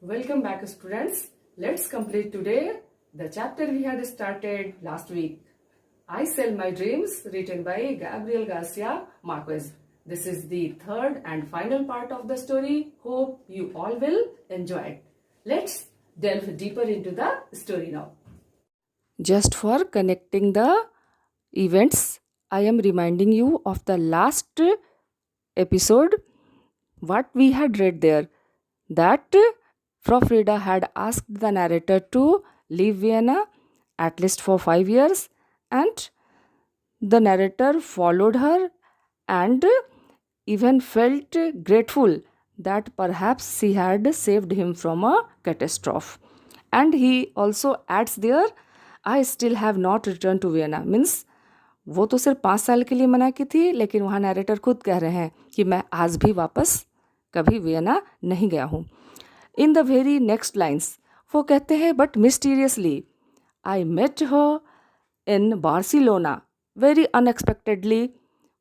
Welcome back, students. Let's complete today the chapter we had started last week. I Sell My Dreams, written by Gabriel Garcia Marquez. This is the third and final part of the story. Hope you all will enjoy it. Let's delve deeper into the story now. Just for connecting the events, I am reminding you of the last episode, what we had read there, that Frau Frida had asked the narrator to leave Vienna at least for 5 years, and the narrator followed her and even felt grateful that perhaps she had saved him from a catastrophe. And he also adds there, I still have not returned to Vienna. Means वो तो सिर्फ 5 साल के लिए मना की थी, लेकिन वहाँ नैरेटर खुद कह रहे हैं कि मैं आज भी वापस कभी वियना नहीं गया हूँ. In the very next lines वो कहते हैं, but mysteriously I met her in Barcelona very unexpectedly.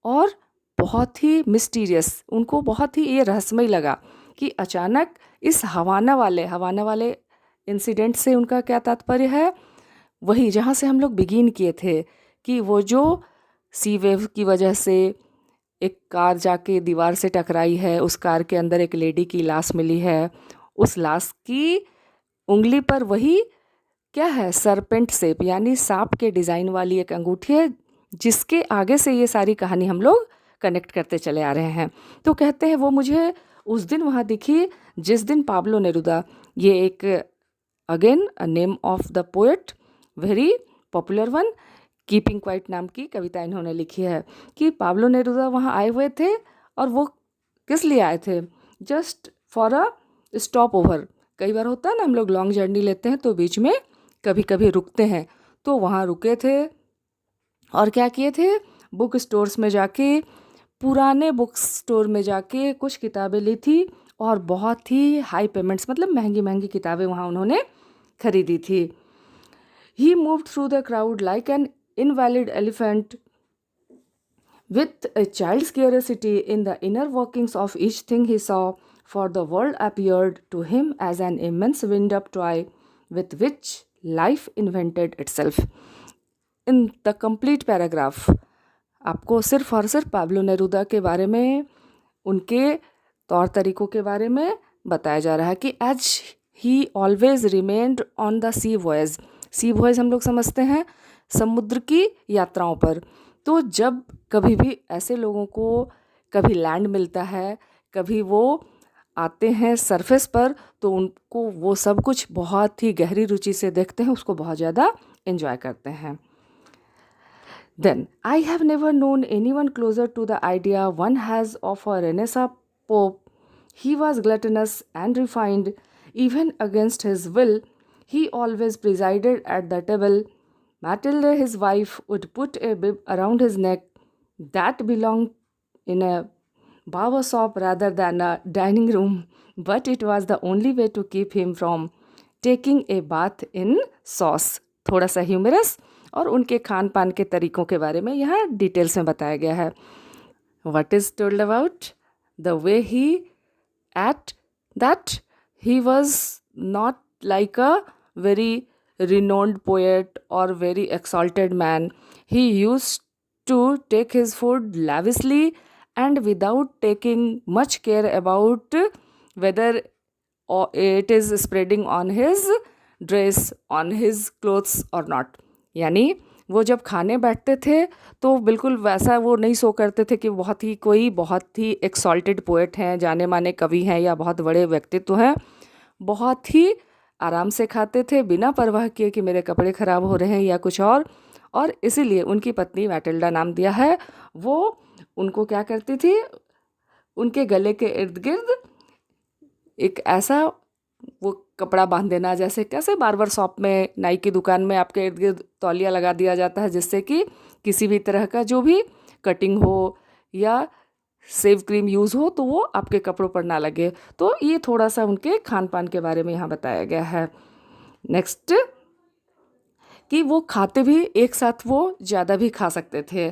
और बहुत ही मिस्टीरियस, उनको बहुत ही ये रहस्यमय लगा कि अचानक इस हवाना वाले इंसिडेंट से उनका क्या तात्पर्य है, वही जहाँ से हम लोग बिगिन किए थे कि वो जो सी वेव की वजह से एक कार जाके दीवार से टकराई है, उस कार के अंदर एक लेडी की लाश मिली है, उस लाश की उंगली पर वही क्या है, सरपेंट शेप यानी सांप के डिज़ाइन वाली एक अंगूठी है, जिसके आगे से ये सारी कहानी हम लोग कनेक्ट करते चले आ रहे हैं. तो कहते हैं वो मुझे उस दिन वहाँ दिखी जिस दिन पाब्लो नेरुदा, ये एक again name of the poet, very popular one, keeping quiet नाम की कविता इन्होंने लिखी है कि पाब्लो नेरुदा वहाँ आए हुए थे. और वो किस लिए आए थे, just for a stop over. कई बार होता है ना, हम लोग लॉन्ग जर्नी लेते हैं तो बीच में कभी कभी रुकते हैं, तो वहाँ रुके थे और क्या किए थे, बुक स्टोर्स में जाके, पुराने बुक स्टोर में जाके कुछ किताबें ली थी और बहुत ही हाई पेमेंट्स, मतलब महंगी महंगी किताबें वहाँ उन्होंने खरीदी थी. He moved through the crowd like an invalid elephant with a child's curiosity in the inner workings of each thing he saw, for the world appeared to him as an immense wind-up toy with which life invented itself. In the complete paragraph आपको सिर्फ और सिर्फ Pablo Neruda के बारे में, उनके तौर तरीक़ों के बारे में बताया जा रहा है कि as he always remained on the sea voyage. Sea voyage हम लोग समझते हैं समुद्र की यात्राओं पर. तो जब कभी भी ऐसे लोगों को कभी लैंड मिलता है, कभी वो आते हैं सरफेस पर, तो उनको वो सब कुछ बहुत ही गहरी रुचि से देखते हैं, उसको बहुत ज़्यादा एंजॉय करते हैं. Then I have never known any one closer to the idea one has of a renaissance pope. He was gluttonous and refined even against his will. He always presided at the table. Matilda, his wife, would put a bib around his neck that belonged in a barber shop rather than a dining room, but it was the only way to keep him from taking a bath in sauce. थोड़ा सा humerus और उनके खान पान के तरीक़ों के बारे में यहाँ डिटेल्स में बताया गया है. What is told about the way he at that he was not like a very renowned poet or very exalted man. He used to take his food lavishly and without taking much care about whether it is spreading on his dress, on his clothes or not. यानी वो जब खाने बैठते थे तो बिल्कुल वैसा वो नहीं सो करते थे कि बहुत ही एक्सॉल्टेड पोएट हैं, जाने माने कवि हैं या बहुत बड़े व्यक्तित्व हैं. बहुत ही आराम से खाते थे, बिना परवाह किए कि मेरे कपड़े ख़राब हो रहे हैं या कुछ और इसीलिए उनकी पत्नी मैटिल्डा नाम दिया है. वो उनको क्या करती थी, उनके गले के इर्द गिर्द एक ऐसा वो कपड़ा बांध देना, जैसे कैसे बार्बर शॉप में, नाई की दुकान में आपके इर्द गिर्द तौलिया लगा दिया जाता है, जिससे कि किसी भी तरह का जो भी कटिंग हो या सेव क्रीम यूज़ हो तो वो आपके कपड़ों पर ना लगे. तो ये थोड़ा सा उनके खान पान के बारे में यहाँ बताया गया है. नेक्स्ट कि वो खाते भी एक साथ, वो ज़्यादा भी खा सकते थे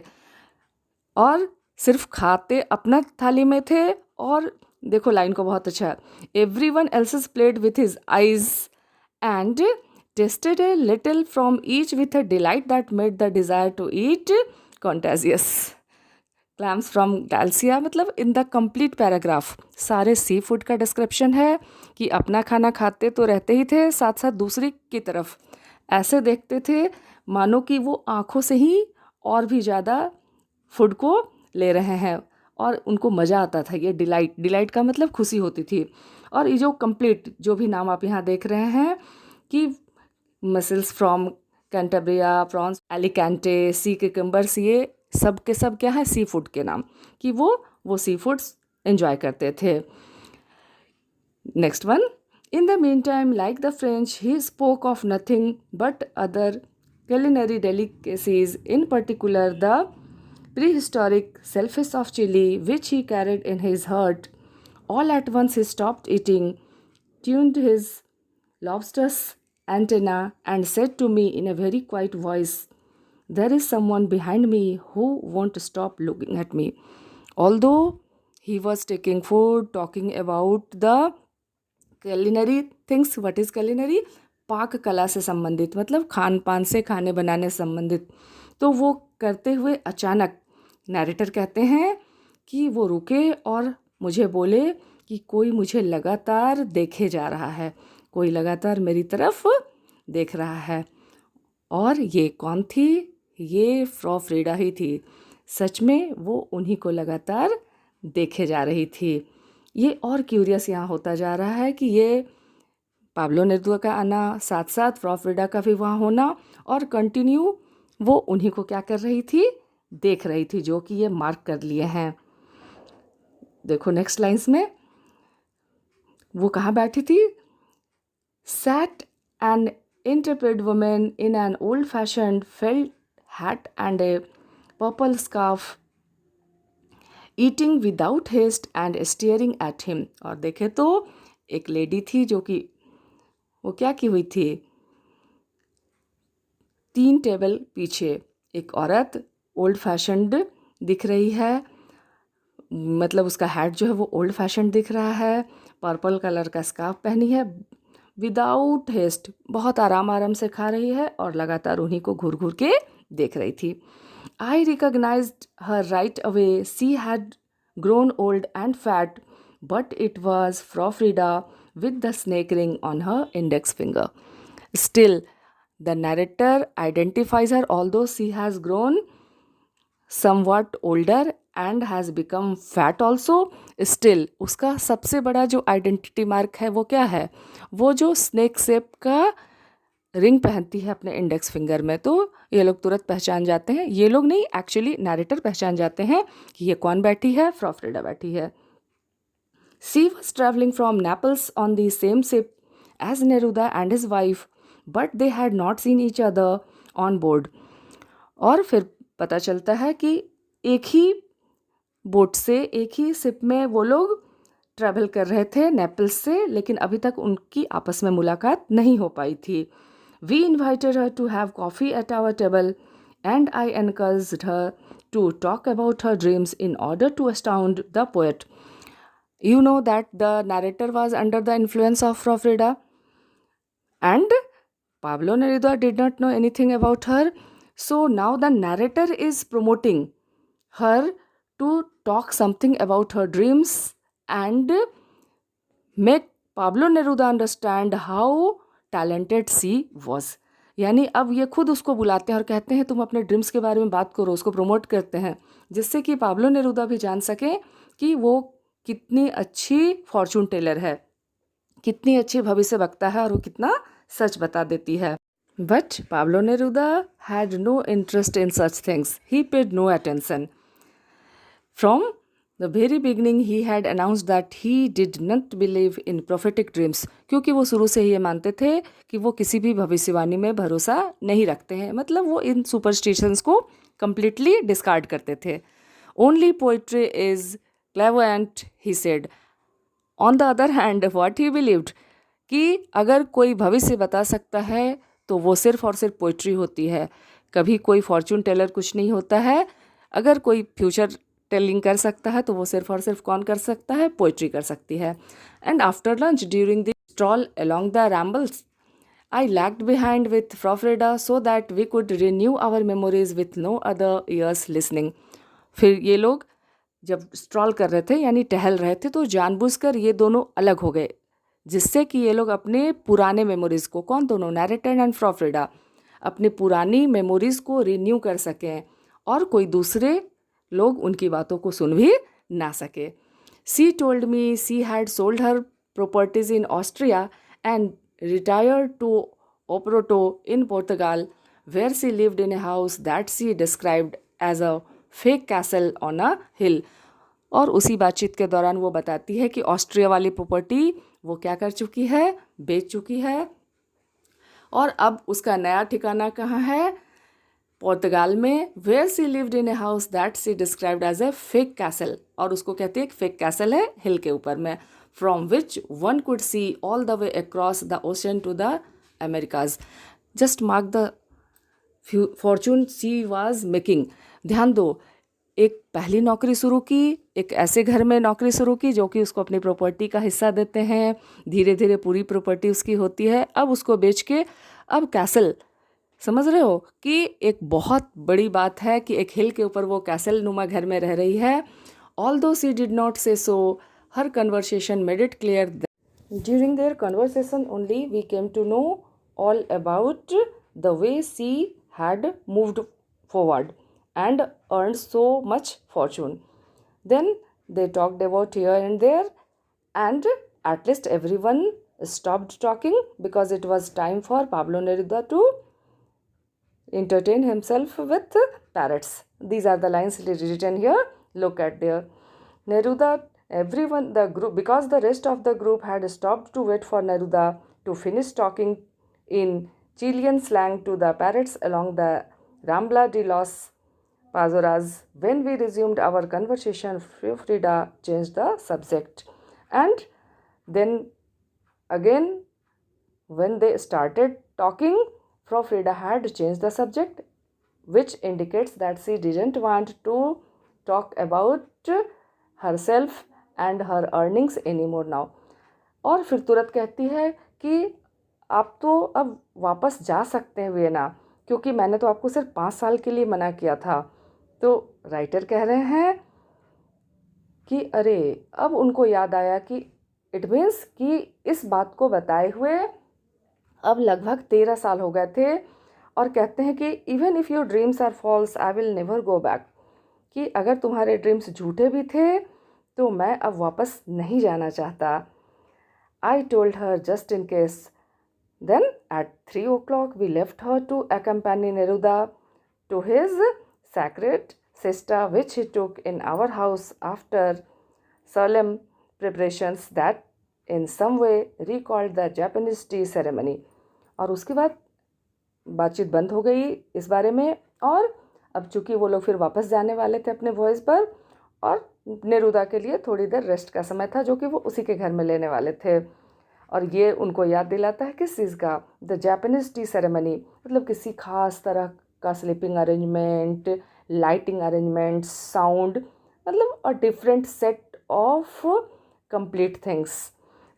और सिर्फ खाते अपना थाली में थे और देखो लाइन को बहुत अच्छा। Everyone else's played with his eyes and tasted a little from each with a delight that made the desire to eat contagious. Clams from Dalsia, मतलब इन द कंप्लीट पैराग्राफ सारे सी फूड का description है कि अपना खाना खाते तो रहते ही थे, साथ साथ दूसरी की तरफ ऐसे देखते थे मानो कि वो आँखों से ही और भी ज़्यादा फूड को ले रहे हैं और उनको मज़ा आता था। ये डिलाइट का मतलब खुशी होती थी। और ये जो कंप्लीट जो भी नाम आप यहाँ देख रहे हैं कि mussels from Cantabria, prawns Alicante, sea cucumbers, ये सब के सब क्या है, सी फूड के नाम, कि वो सी फूड्स एंजॉय करते थे। Next one, in the mean time like the French he spoke of nothing but other culinary delicacies, in particular the prehistoric shellfish of Chile, which he carried in his heart. All at once he stopped eating, tuned his lobster's antenna, and said to me in a very quiet voice, "There is someone behind me who won't stop looking at me." Although he was taking food, talking about the culinary things. What is culinary? पाक कला से संबंधित, मतलब खान पान से, खाने बनाने से संबंधित। तो वो करते हुए अचानक नैरेटर कहते हैं कि वो रुके और मुझे बोले कि कोई मुझे लगातार देखे जा रहा है, कोई लगातार मेरी तरफ देख रहा है। और ये कौन थी? ये फ्रॉ फ्रीडा ही थी। सच में वो उन्हीं को लगातार देखे जा रही थी। ये और क्यूरियस यहाँ होता जा रहा है कि ये पाब्लो नेरुदा का आना, साथ साथ फ्रॉ फ्रीडा का भी वहाँ होना, और कंटिन्यू वो उन्हीं को क्या कर रही थी, देख रही थी, जो कि ये मार्क कर लिए हैं। देखो नेक्स्ट लाइन्स में वो कहाँ बैठी थी? Sat an interpret women in an old fashioned felt hat and a purple scarf, eating without haste and staring at him. और देखे तो एक लेडी थी जो कि वो क्या की हुई थी, 3 टेबल पीछे एक औरत ओल्ड फैशन्ड दिख रही है, मतलब उसका हैट जो है वो ओल्ड फैशन दिख रहा है, पर्पल कलर का स्कार्फ पहनी है, विदाउट हेस्ट बहुत आराम से खा रही है और लगातार उन्हीं को घूर घूर के देख रही थी। I recognised her right away, she had grown old and fat, but it was frau Frida with the snake ring on her index finger. Still, the narrator identifies her, although she has grown somewhat older and has become fat also. Still, उसका सबसे बड़ा जो identity mark है वो क्या है? वो जो स्नेक शेप का रिंग पहनती है अपने इंडेक्स फिंगर में। तो ये लोग तुरंत पहचान जाते हैं, ये लोग नहीं, एक्चुअली नैरेटर पहचान जाते हैं कि ये कौन बैठी है, फ्रॉ फ्रीडा बैठी है। She was traveling from Naples on the same ship as Neruda and his wife, but they had not seen each other on board. और फिर पता चलता है कि एक ही बोट से, एक ही शिप में वो लोग ट्रैवल कर रहे थे नेपल्स से, लेकिन अभी तक उनकी आपस में मुलाकात नहीं हो पाई थी। We invited her to have coffee at our table, and I encouraged her to talk about her dreams in order to astound the poet. You know that the narrator was under the influence of Frau Frida, and Pablo Neruda did not know anything about her. So now the narrator is promoting her to talk something about her dreams and make Pablo Neruda understand how talented she was. यानी अब ये खुद उसको बुलाते हैं और कहते हैं तुम अपने ड्रीम्स के बारे में बात करो, उसको प्रमोट करते हैं, जिससे कि पाब्लो नेरुदा भी जान सके कि वो कितनी अच्छी फॉर्चून टेलर है, कितनी अच्छी भविष्य वक्ता है और वो कितना सच बता देती है। But Pablo Neruda had no interest in such things, he paid no attention. From the very beginning he had announced that he did not believe in prophetic dreams, क्योंकि वो शुरू से ही ये मानते थे कि वो किसी भी भविष्यवाणी में भरोसा नहीं रखते हैं, मतलब वो इन सुपरस्टिशंस को completely डिस्कार्ड करते थे। Only poetry is clairvoyant, he said. On the other hand, what he believed कि अगर कोई भविष्य बता सकता है तो वो सिर्फ और सिर्फ पोइट्री होती है, कभी कोई फॉर्चून टेलर कुछ नहीं होता है। अगर कोई फ्यूचर टेलिंग कर सकता है तो वो सिर्फ और सिर्फ कौन कर सकता है, पोइट्री कर सकती है. And after lunch during the stroll along the rambles, I lagged behind with Frau Frida so that we could renew our memories with no other ears listening. फिर ये लोग जब स्ट्रॉल कर रहे थे यानी टहल रहे थे तो जानबूझकर ये दोनों अलग हो गए, जिससे कि ये लोग अपने पुराने मेमोरीज़ को, कौन दोनों, नैरेटर एंड फ्रॉ फ्रीडा, अपनी पुरानी मेमोरीज़ को रिन्यू कर सकें और कोई दूसरे लोग उनकी बातों को सुन भी ना सके. सी told me she had sold her properties in Austria and retired to Oporto in Portugal, where she lived in a house that she described as a fake castle on a hill. और उसी बातचीत के दौरान वो बताती है कि Austria वाली प्रॉपर्टी वो क्या कर चुकी है, बेच चुकी है, और अब उसका नया ठिकाना कहाँ है, पोर्तगाल में. Where she lived in a house that she described as a fake castle, और उसको कहती है एक फेक कैसल है हिल के ऊपर में, from which one could see all the way across the ocean to the Americas. Just mark the fortune she was making. ध्यान दो, एक पहली नौकरी शुरू की, एक ऐसे घर में नौकरी शुरू की जो कि उसको अपनी प्रॉपर्टी का हिस्सा देते हैं, धीरे धीरे पूरी प्रॉपर्टी उसकी होती है. अब उसको बेच के अब कैसल, समझ रहे हो कि एक बहुत बड़ी बात है कि एक हिल के ऊपर वो कैसल नुमा घर में रह रही है. Although she did not say so, her conversation made it clear that during their conversation only we came to know all about the way she had moved forward and earned so much fortune. Then they talked about here and there, and at least everyone stopped talking because it was time for Pablo Neruda to entertain himself with parrots. These are the lines written here. Look at there. Neruda, everyone, the group, because the rest of the group had stopped to wait for Neruda to finish talking in Chilean slang to the parrots along the Rambla de los Pazoras. When we resumed our conversation, Frida changed the subject. And then again, when they started talking, Frau Frida had changed the subject, which indicates that she didn't want to talk about herself and her earnings anymore now. और फिर तुरंत कहती है कि आप तो अब वापस जा सकते हैं वियना, क्योंकि मैंने तो आपको सिर्फ 5 साल के लिए मना किया था. तो राइटर कह रहे हैं कि अरे, अब उनको याद आया कि इट मीन्स कि इस बात को बताए हुए अब लगभग 13 साल हो गए थे. और कहते हैं कि even if your dreams are false I will never go back, कि अगर तुम्हारे ड्रीम्स झूठे भी थे तो मैं अब वापस नहीं जाना चाहता. I told her just in case. Then at 3 o'clock we left her to accompany Neruda to his sacred siesta which he took in our house after solemn preparations that in some way recalled the Japanese tea ceremony. और उसके बाद बातचीत बंद हो गई इस बारे में, और अब चूँकि वो लोग फिर वापस जाने वाले थे अपने वॉइस पर, और नेरुदा के लिए थोड़ी देर रेस्ट का समय था जो कि वो उसी के घर में लेने वाले थे. और ये उनको याद दिलाता है किस चीज़ का, द जापानीज टी सेरेमनी, मतलब किसी खास तरह का sleeping arrangement, lighting arrangement, sound, मतलब a different set of complete things.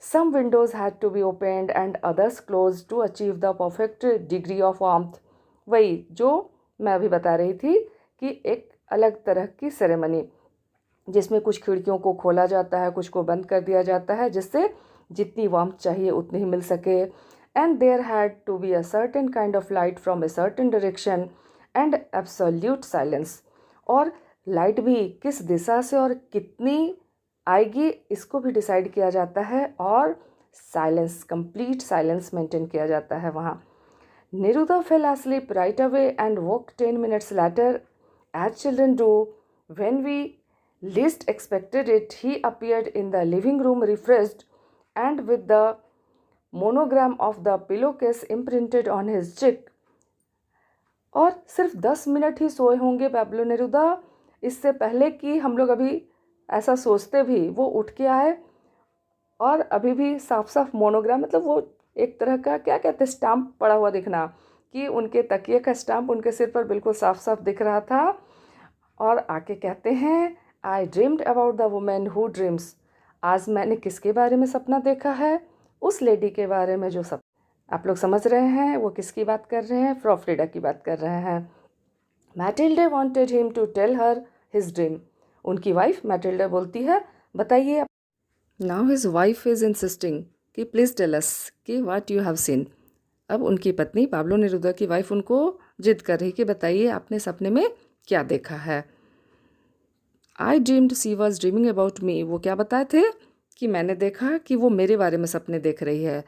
Some windows had to be opened and others closed to achieve the perfect degree of warmth. वही जो मैं अभी बता रही थी कि एक अलग तरह की सेरेमनी जिसमें कुछ खिड़कियों को खोला जाता है, कुछ को बंद कर दिया जाता है, जिससे जितनी वार्मथ चाहिए उतनी ही मिल सके. And there had to be a certain kind of light from a certain direction and absolute silence. और लाइट भी किस दिशा से और कितनी आएगी इसको भी डिसाइड किया जाता है, और साइलेंस, कंप्लीट साइलेंस मेंटेन किया जाता है वहाँ. Neruda fell asleep right away and woke 10 minutes later, as children do. When we least expected it, he appeared in the living room refreshed and with the monogram of the pillowcase imprinted on his cheek. और सिर्फ 10 minute ही सोए होंगे Pablo Neruda, इससे पहले कि हम लोग अभी ऐसा सोचते भी वो उठ के आए, और अभी भी साफ साफ मोनोग्राम, मतलब वो एक तरह का क्या कहते हैं, स्टाम्प पड़ा हुआ दिखना, कि उनके तकिए का स्टाम्प उनके सिर पर बिल्कुल साफ साफ दिख रहा था. और आके कहते हैं आई dreamed about the women who dreams. आज मैंने किसके बारे में सपना देखा है? उस लेडी के बारे में जो सब आप लोग समझ रहे हैं वो किसकी बात कर रहे हैं? फ्रॉफ्रिडा की बात कर रहे हैं। Matilde wanted him to tell her his dream. उनकी वाइफ मैटिल्डा बोलती है बताइए। Now his wife is insisting कि प्लीज़ टेल अस कि व्हाट यू हैव सीन। अब उनकी पत्नी पाब्लो नेरुदा की वाइफ उनको जिद कर रही कि बताइए आपने सपने में क्या देखा है। I dreamed she was dreaming about me. वो क्या बताए थे कि मैंने देखा कि वो मेरे बारे में सपने देख रही है।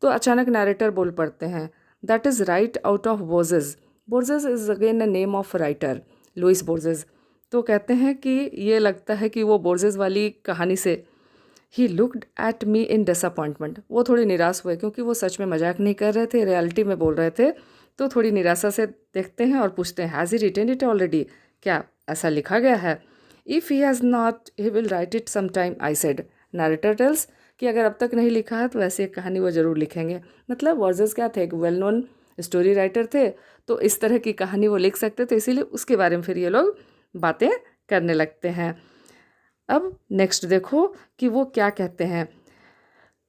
तो अचानक नरेटर बोल पड़ते हैं that is right out of Borges. Borges is again a name of writer Luis Borges. तो कहते हैं कि ये लगता है कि वो बोर्जेस वाली कहानी से। He looked at me in disappointment. वो थोड़े निराश हुए क्योंकि वो सच में मजाक नहीं कर रहे थे, रियलिटी में बोल रहे थे। तो थोड़ी निराशा से देखते हैं और पूछते हैं has he written it already? क्या ऐसा लिखा गया है? If he has not he will write it some time I said. Narrator tells कि अगर अब तक नहीं लिखा है तो ऐसी एक कहानी वो ज़रूर लिखेंगे। मतलब वर्जेस क्या थे? एक वेल नोन स्टोरी राइटर थे, तो इस तरह की कहानी वो लिख सकते थे, इसीलिए उसके बारे में फिर ये लोग बातें करने लगते हैं। अब नेक्स्ट देखो कि वो क्या कहते हैं।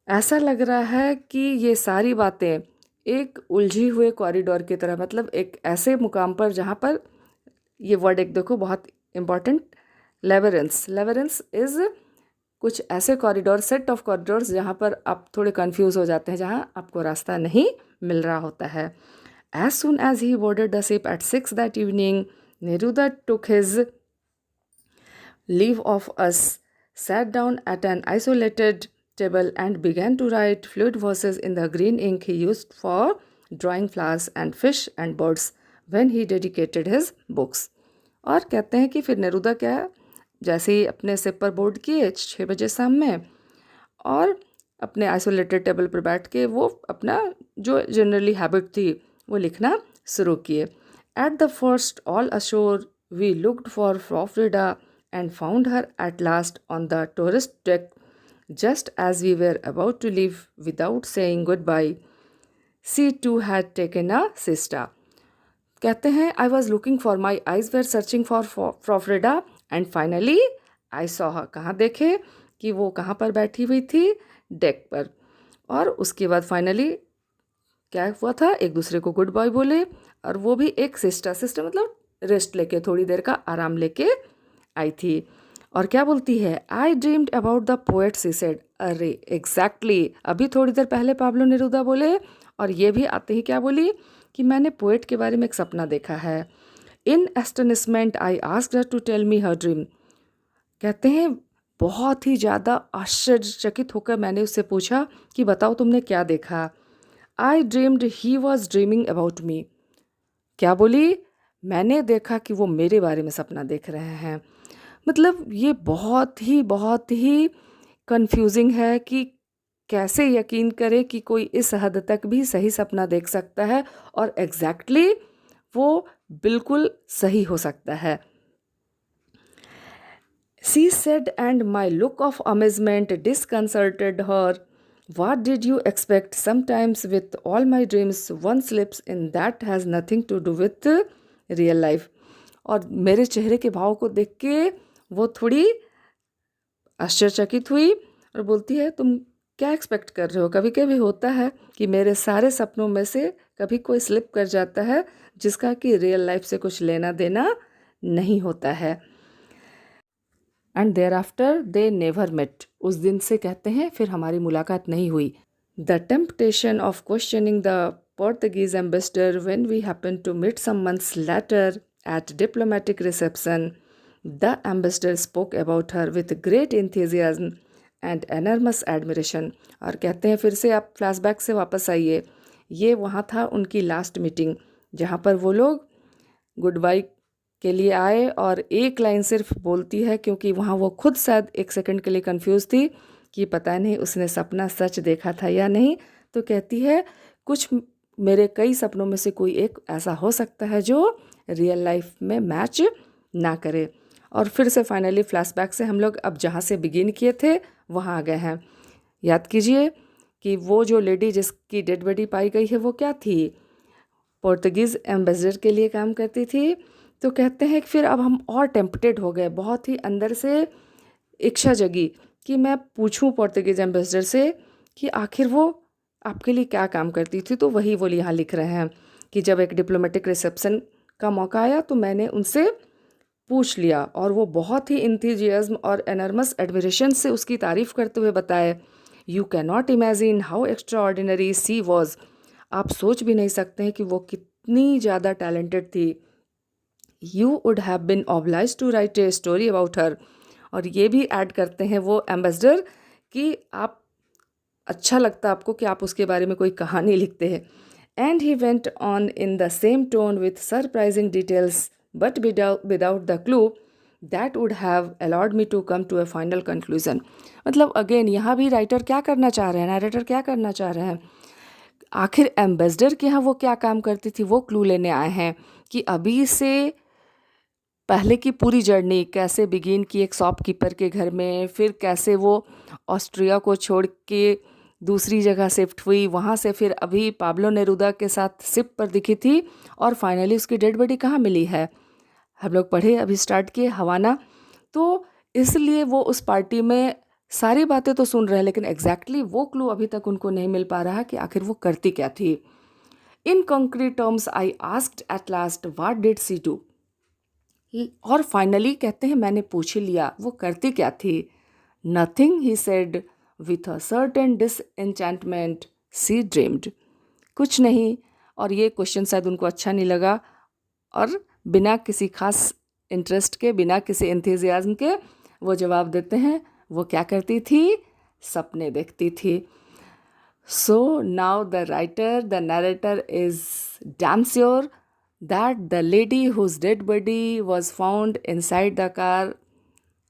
ऐसा लग रहा है कि ये सारी बातें एक उलझी हुए कॉरिडोर की तरह, मतलब एक ऐसे मुकाम पर जहाँ पर ये वर्ड एक देखो बहुत इम्पॉर्टेंट, लेबरेंस। लेबरेंस इज़ कुछ ऐसे कॉरिडोर, सेट ऑफ कॉरिडोर्स जहाँ पर आप थोड़े कंफ्यूज हो जाते हैं, जहाँ आपको रास्ता नहीं मिल रहा होता है। As soon as he boarded the ship at 6 that evening, Neruda took his leave of us, sat down at an isolated table and began to write fluid verses in the green ink he used for drawing flowers and fish and birds when he dedicated his books। और कहते हैं कि फिर Neruda क्या, जैसे ही अपने सिर पर बोर्ड किए 6 बजे शाम में, और अपने आइसोलेटेड टेबल पर बैठ के वो अपना जो जनरली हैबिट थी वो लिखना शुरू किए। At the first all ashore we looked for frau Frida and found her at last on the tourist deck just as we were about to leave without saying goodbye. She too had taken a siesta. कहते हैं I was looking for my eyes were searching for Frofrida and finally I saw her। कहाँ देखे कि वो कहाँ पर बैठी हुई थी? डेक पर। और उसके बाद फाइनली क्या हुआ था, एक दूसरे को गुड बाय बोले, और वो भी एक सिस्टर मतलब रेस्ट लेके, थोड़ी देर का आराम लेके आई थी। और क्या बोलती है, I dreamed about the poet she said. अरे एग्जैक्टली अभी थोड़ी देर पहले पाब्लो नेरुदा बोले, और ये भी आते ही क्या बोली कि मैंने पोएट के बारे में एक सपना देखा है। In astonishment I asked her to tell me her dream. कहते हैं बहुत ही ज़्यादा आश्चर्यचकित होकर मैंने उससे पूछा कि बताओ तुमने क्या देखा। आई dreamed he was dreaming about मी। क्या बोली? मैंने देखा कि वो मेरे बारे में सपना देख रहे हैं। मतलब ये बहुत ही कंफ्यूजिंग है कि कैसे यकीन करें कि कोई इस हद तक भी सही सपना देख सकता है और एग्जैक्टली वो बिल्कुल सही हो सकता है। She said and my look of amazement disconcerted her. What did you expect? Sometimes with all my dreams one slips in that has nothing to do with real life। और मेरे चेहरे के भाव को देख के वो थोड़ी आश्चर्यचकित हुई और बोलती है तुम क्या एक्सपेक्ट कर रहे हो? कभी कभी होता है कि मेरे सारे सपनों में से कभी कोई स्लिप कर जाता है जिसका कि रियल लाइफ से कुछ लेना देना नहीं होता है। And thereafter they never met. उस दिन से कहते हैं फिर हमारी मुलाकात नहीं हुई। The temptation of questioning the Portuguese ambassador when we happen to meet some months later at diplomatic reception. The ambassador spoke about her with great enthusiasm and enormous admiration. और कहते हैं फिर से आप फ्लैशबैक से वापस आइए, ये वहाँ था उनकी लास्ट मीटिंग जहाँ पर वो लोग गुड बाय के लिए आए और एक लाइन सिर्फ बोलती है क्योंकि वहाँ वो खुद शायद एक सेकंड के लिए कंफ्यूज थी कि पता नहीं उसने सपना सच देखा था या नहीं। तो कहती है कुछ मेरे कई सपनों में से कोई एक ऐसा हो सकता है जो रियल लाइफ में मैच ना करे। और फिर से फाइनली फ्लैशबैक से हम लोग अब जहाँ से बिगिन किए थे वहाँ आ गए हैं। याद कीजिए कि वो जो लेडी जिसकी डेड बॉडी पाई गई है वो क्या थी? पोर्तुगीज़ एम्बेसडर के लिए काम करती थी। तो कहते हैं कि फिर अब हम और टेम्पटेड हो गए, बहुत ही अंदर से इच्छा जगी कि मैं पूछूं पोर्तुगीज एम्बेसडर से कि आखिर वो आपके लिए क्या काम करती थी। तो वही वो यहाँ लिख रहे हैं कि जब एक डिप्लोमेटिक रिसेप्शन का मौका आया तो मैंने उनसे पूछ लिया और वो बहुत ही इंथुजियाज्म और एनर्मस एडमिरेशन से उसकी तारीफ करते हुए बताए, you can not imagine how extraordinary she was. आप सोच भी नहीं सकते हैं कि वो कितनी ज़्यादा टैलेंटेड थी। You would have been obliged to write a story about her. और ये भी ऐड करते हैं वो एम्बेसडर कि आप अच्छा लगता आपको कि आप उसके बारे में कोई कहानी लिखते हैं। And he went on in the same tone with surprising details but without the clue that would have allowed me to come to a final conclusion. मतलब अगेन यहाँ भी राइटर क्या करना चाह रहे हैं, नरेटर क्या करना चाह रहे हैं, आखिर एम्बेसडर के यहाँ वो क्या काम करती थी वो क्लू लेने आए हैं कि अभी से पहले की पूरी जर्नी कैसे बिगिन की एक शॉपकीपर के घर में, फिर कैसे वो ऑस्ट्रिया को छोड़ के दूसरी जगह शिफ्ट हुई, वहाँ से फिर अभी पाब्लो नेरूदा के साथ शिप पर दिखी थी और फाइनली उसकी डेड बॉडी कहाँ मिली है। हम लोग पढ़े अभी स्टार्ट किए हवाना। तो इसलिए वो उस पार्टी में सारी बातें तो सुन रहे हैं लेकिन एग्जैक्टली वो क्लू अभी तक उनको नहीं मिल पा रहा कि आखिर वो करती क्या थी। In concrete terms I asked at last what did she do. और फाइनली कहते हैं मैंने पूछ ही लिया वो करती क्या थी। Nothing he said with a certain disenchantment she dreamed. कुछ नहीं। और ये क्वेश्चन शायद उनको अच्छा नहीं लगा और बिना किसी खास इंटरेस्ट के, बिना किसी एंथुसियाज्म के वो जवाब देते हैं वो क्या करती थी, सपने देखती थी। So now the writer, the narrator is damn sure that the lady whose dead body was found inside the car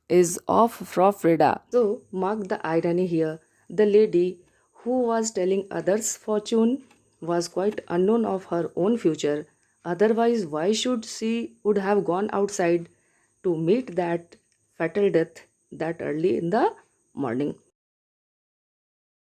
is of Frau Frida. So, mark the irony here. The lady who was telling others' fortune was quite unknown of her own future. Otherwise, why should she would have gone outside to meet that fatal death that early in the morning?